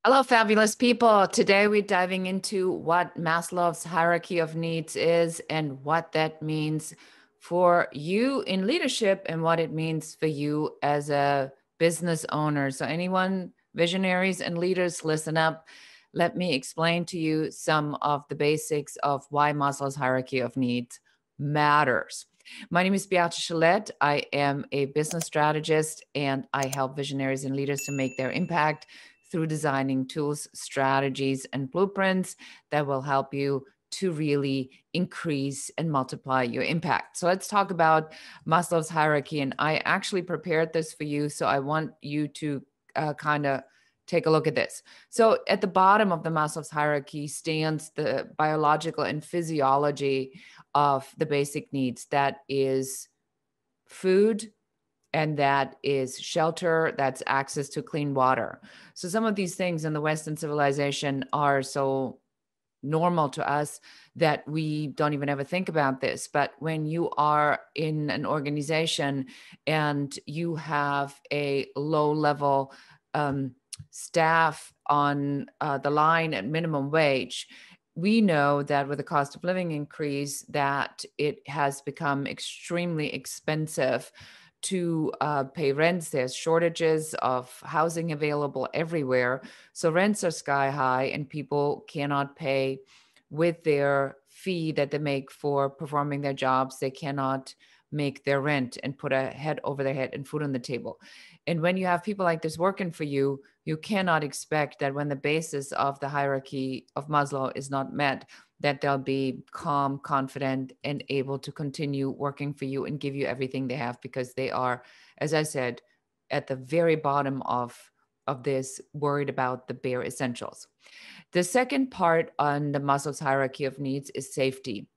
Hello, fabulous people. Today we're diving into what Maslow's hierarchy of needs is and what that means for you in leadership and what it means for you as a business owner. So, anyone, visionaries and leaders, listen up. Let me explain to you some of the basics of why Maslow's hierarchy of needs matters. My name is Beate Chalette. I am a business strategist and I help visionaries and leaders to make their impact through designing tools, strategies, and blueprints that will help you to really increase and multiply your impact. So let's talk about Maslow's hierarchy. And I actually prepared this for you. So I want you to kind of take a look at this. So at the bottom of the Maslow's hierarchy stands the biological and physiology of the basic needs. That is food, and that is shelter, that's access to clean water. So some of these things in the Western civilization are so normal to us that we don't even ever think about this. But when you are in an organization and you have a low level staff on the line at minimum wage, we know that with the cost of living increase that it has become extremely expensive to pay rents. There's shortages of housing available everywhere. So rents are sky high and people cannot pay with their fee that they make for performing their jobs. They cannot make their rent and put a head over their head and food on the table. And when you have people like this working for you, you cannot expect that when the basis of the hierarchy of Maslow is not met, that they'll be calm, confident, and able to continue working for you and give you everything they have, because they are, as I said, at the very bottom of this, worried about the bare essentials. The second part on the Maslow's hierarchy of needs is safety.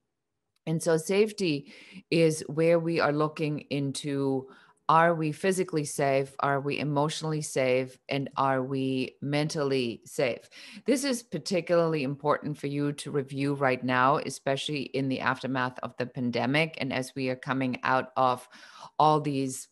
And so safety is where we are looking into, are we physically safe? Are we emotionally safe? And are we mentally safe? This is particularly important for you to review right now, especially in the aftermath of the pandemic. And as we are coming out of all these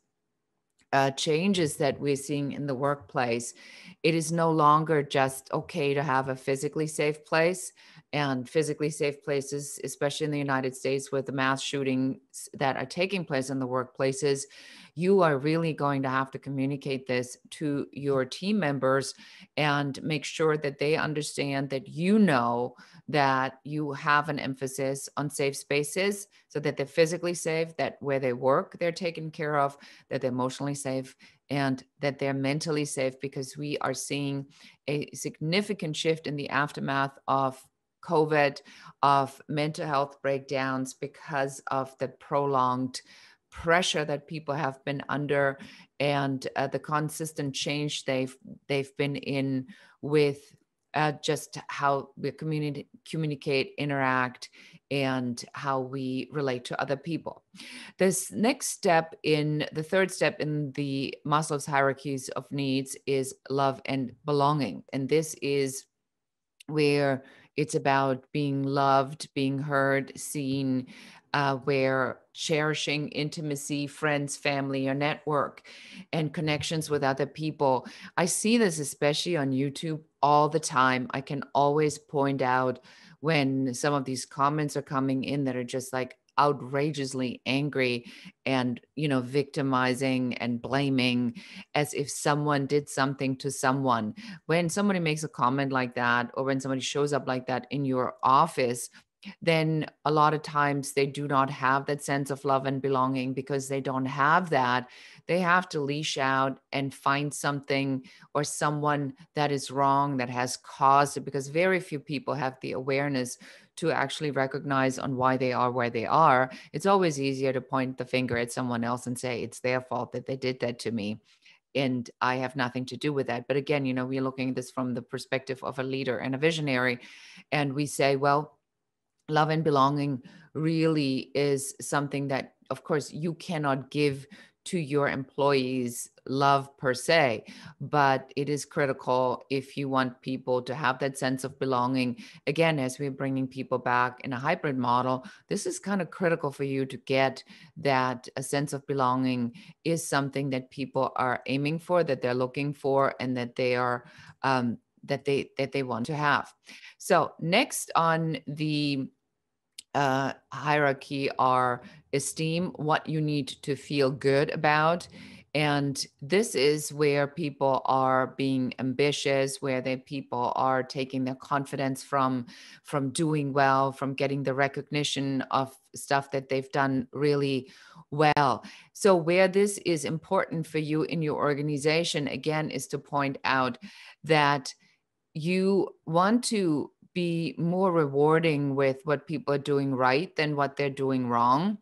changes that we're seeing in the workplace, it is no longer just okay to have a physically safe place. And physically safe places, especially in the United States with the mass shootings that are taking place in the workplaces, you are really going to have to communicate this to your team members and make sure that they understand that you know that you have an emphasis on safe spaces so that they're physically safe, that where they work, they're taken care of, that they're emotionally safe, and that they're mentally safe, because we are seeing a significant shift in the aftermath of COVID, of mental health breakdowns because of the prolonged pressure that people have been under, and the consistent change they've been in with just how we communicate, interact, and how we relate to other people. This next step, in the third step in the Maslow's hierarchies of needs, is love and belonging. And this is where it's about being loved, being heard, seen, where cherishing intimacy, friends, family, your network, and connections with other people. I see this especially on YouTube all the time. I can always point out when some of these comments are coming in that are just like outrageously angry and victimizing and blaming, as if someone did something to someone. When somebody makes a comment like that, or when somebody shows up like that in your office, then a lot of times they do not have that sense of love and belonging. Because they don't have that, they have to leash out and find something or someone that is wrong, that has caused it, because very few people have the awareness to actually recognize on why they are where they are. It's always easier to point the finger at someone else and say it's their fault that they did that to me, and I have nothing to do with that. But again, we're looking at this from the perspective of a leader and a visionary, and we say, well, love and belonging really is something that, of course, you cannot give to your employees love per se, but it is critical if you want people to have that sense of belonging. Again, as we're bringing people back in a hybrid model, this is kind of critical for you to get that a sense of belonging is something that people are aiming for, that they're looking for, and that they are that they want to have. So next on the hierarchy are esteem, what you need to feel good about. And this is where people are being ambitious, where they people are taking their confidence from doing well, from getting the recognition of stuff that they've done really well. So where this is important for you in your organization, again, is to point out that you want to be more rewarding with what people are doing right than what they're doing wrong.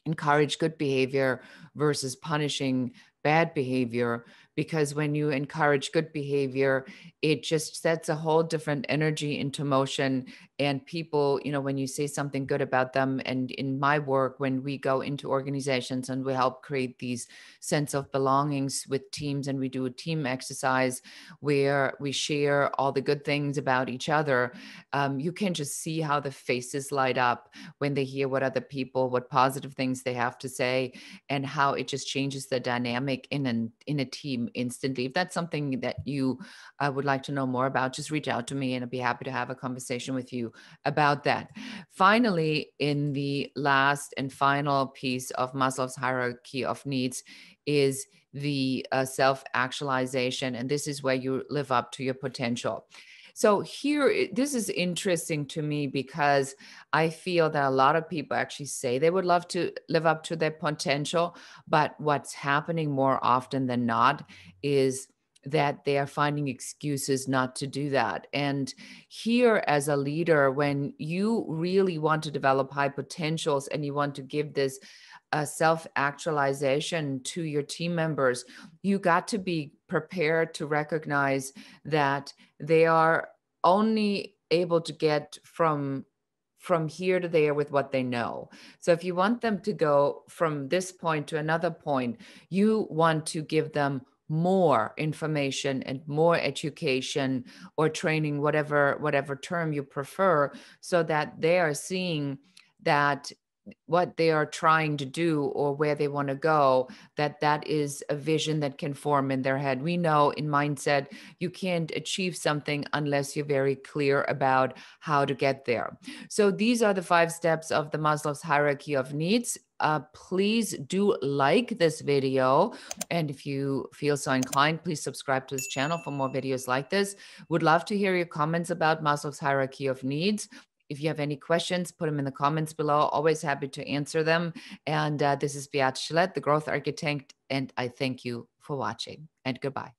Encourage good behavior versus punishing bad behavior, because when you encourage good behavior, it just sets a whole different energy into motion. And people, when you say something good about them, and in my work, when we go into organizations and we help create these sense of belongings with teams, and we do a team exercise where we share all the good things about each other, you can just see how the faces light up when they hear what positive things they have to say, and how it just changes the dynamic in a team instantly. If that's something that you would like to know more about, just reach out to me and I'd be happy to have a conversation with you about that. Finally, in the last and final piece of Maslow's hierarchy of needs is the self-actualization. And this is where you live up to your potential. So here, this is interesting to me because I feel that a lot of people actually say they would love to live up to their potential, but what's happening more often than not is that they are finding excuses not to do that. And here, as a leader, when you really want to develop high potentials and you want to give this self-actualization to your team members, you got to be prepared to recognize that they are only able to get from here to there with what they know. So if you want them to go from this point to another point, you want to give them more information and more education or training, whatever term you prefer, so that they are seeing that what they are trying to do or where they want to go, that is a vision that can form in their head. We know in mindset, you can't achieve something unless you're very clear about how to get there. So these are the 5 steps of the Maslow's hierarchy of needs. Please do like this video. And if you feel so inclined, please subscribe to this channel for more videos like this. Would love to hear your comments about Maslow's hierarchy of needs. If you have any questions, put them in the comments below. Always happy to answer them. And this is Beate Gillette, the Growth Architect, and I thank you for watching, and goodbye.